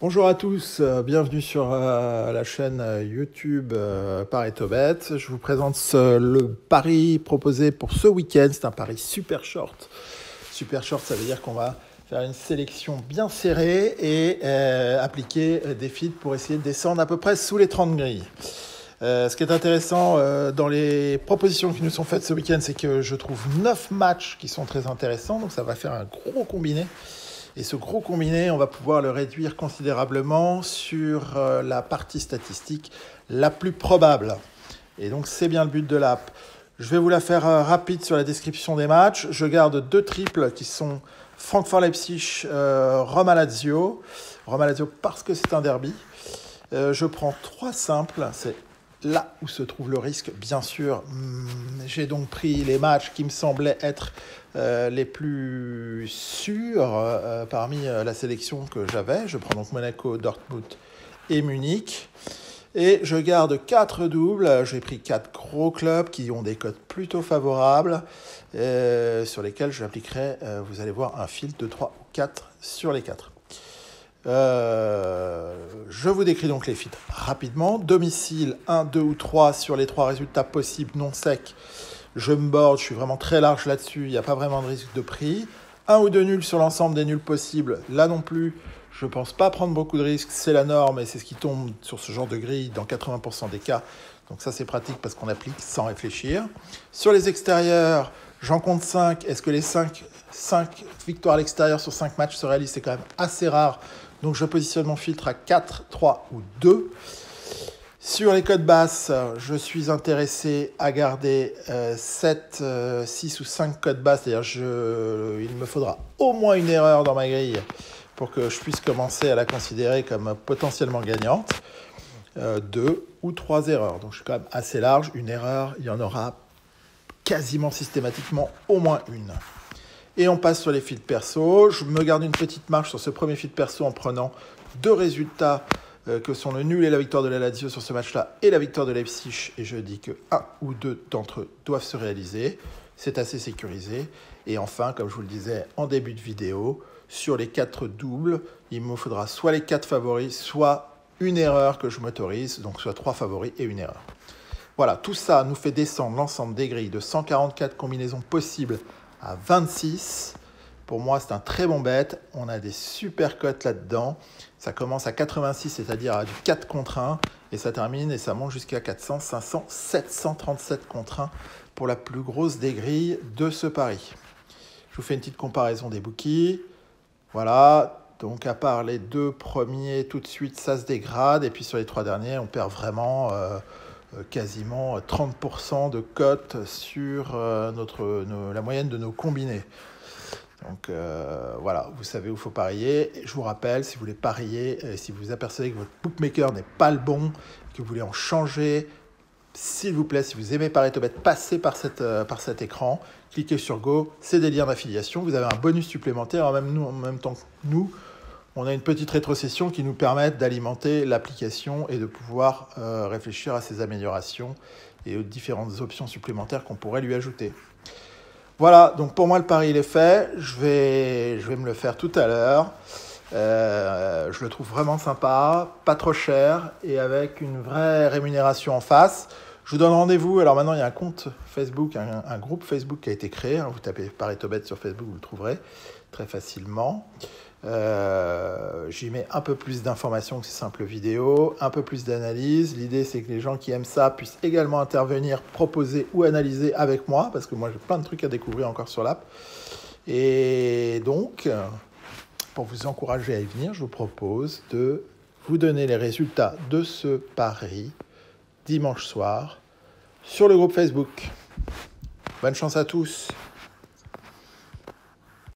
Bonjour à tous, bienvenue sur la chaîne YouTube Paretobet. Je vous présente le pari proposé pour ce week-end. C'est un pari super short. Super short, ça veut dire qu'on va faire une sélection bien serrée et appliquer des feeds pour essayer de descendre à peu près sous les 30 grilles. Ce qui est intéressant dans les propositions qui nous sont faites ce week-end, c'est que je trouve 9 matchs qui sont très intéressants. Donc ça va faire un gros combiné. Et ce gros combiné, on va pouvoir le réduire considérablement sur la partie statistique la plus probable. Et donc, c'est bien le but de l'app. Je vais vous la faire rapide sur la description des matchs. Je garde deux triples qui sont Francfort-Leipzig, Roma-Lazio. Roma-Lazio parce que c'est un derby. Je prends trois simples. C'est là où se trouve le risque, bien sûr. J'ai donc pris les matchs qui me semblaient être les plus sûrs parmi la sélection que j'avais. Je prends donc Monaco, Dortmund et Munich. Et je garde 4 doubles. J'ai pris 4 gros clubs qui ont des cotes plutôt favorables, sur lesquels j'appliquerai, vous allez voir, un filtre de 3 ou 4 sur les 4. Je vous décris donc les filtres rapidement. Domicile 1, 2 ou 3 sur les 3 résultats possibles non secs. Je me board, je suis vraiment très large là-dessus, il n'y a pas vraiment de risque de prix. 1 ou 2 nuls sur l'ensemble des nuls possibles, là non plus, je ne pense pas prendre beaucoup de risques, c'est la norme et c'est ce qui tombe sur ce genre de grille dans 80% des cas. Donc ça c'est pratique parce qu'on applique sans réfléchir. Sur les extérieurs, j'en compte 5. Est-ce que les 5 victoires à l'extérieur sur 5 matchs se réalisent? C'est quand même assez rare. Donc je positionne mon filtre à 4, 3 ou 2. Sur les cotes basses, je suis intéressé à garder 7, 6 ou 5 cotes basses. C'est-à-dire il me faudra au moins une erreur dans ma grille pour que je puisse commencer à la considérer comme potentiellement gagnante. 2 ou 3 erreurs. Donc je suis quand même assez large. Une erreur, il y en aura quasiment systématiquement au moins une. Et on passe sur les feeds perso. Je me garde une petite marge sur ce premier feed perso en prenant deux résultats que sont le nul et la victoire de la Lazio sur ce match-là et la victoire de Leipzig. Et je dis que un ou deux d'entre eux doivent se réaliser. C'est assez sécurisé. Et enfin, comme je vous le disais en début de vidéo, sur les 4 doubles, il me faudra soit les 4 favoris, soit une erreur que je m'autorise, donc soit 3 favoris et une erreur. Voilà, tout ça nous fait descendre l'ensemble des grilles de 144 combinaisons possibles à 26. Pour moi, c'est un très bon bet. On a des super cotes là-dedans. Ça commence à 86, c'est-à-dire à du 4 contre 1. Et ça termine et ça monte jusqu'à 400, 500, 737 contre 1 pour la plus grosse des grilles de ce pari. Je vous fais une petite comparaison des bookies. Voilà. Donc, à part les deux premiers, tout de suite, ça se dégrade. Et puis, sur les 3 derniers, on perd vraiment quasiment 30% de cotes sur la moyenne de nos combinés. Donc voilà, vous savez où il faut parier. Et je vous rappelle, si vous voulez parier, si vous apercevez que votre bookmaker n'est pas le bon, que vous voulez en changer, s'il vous plaît, si vous aimez Paretobet, passez par cet écran, cliquez sur Go, c'est des liens d'affiliation, vous avez un bonus supplémentaire. En même temps que nous, on a une petite rétrocession qui nous permet d'alimenter l'application et de pouvoir réfléchir à ses améliorations et aux différentes options supplémentaires qu'on pourrait lui ajouter. Voilà, donc pour moi le pari il est fait, je vais me le faire tout à l'heure. Je le trouve vraiment sympa, pas trop cher et avec une vraie rémunération en face. Je vous donne rendez-vous, alors maintenant il y a un compte Facebook, un groupe Facebook qui a été créé, vous tapez Paretobet sur Facebook, vous le trouverez très facilement. J'y mets un peu plus d'informations que ces simples vidéos, un peu plus d'analyse. L'idée c'est que les gens qui aiment ça puissent également intervenir, proposer ou analyser avec moi, parce que moi j'ai plein de trucs à découvrir encore sur l'app. Et donc, pour vous encourager à y venir, je vous propose de vous donner les résultats de ce pari dimanche soir sur le groupe Facebook. Bonne chance à tous!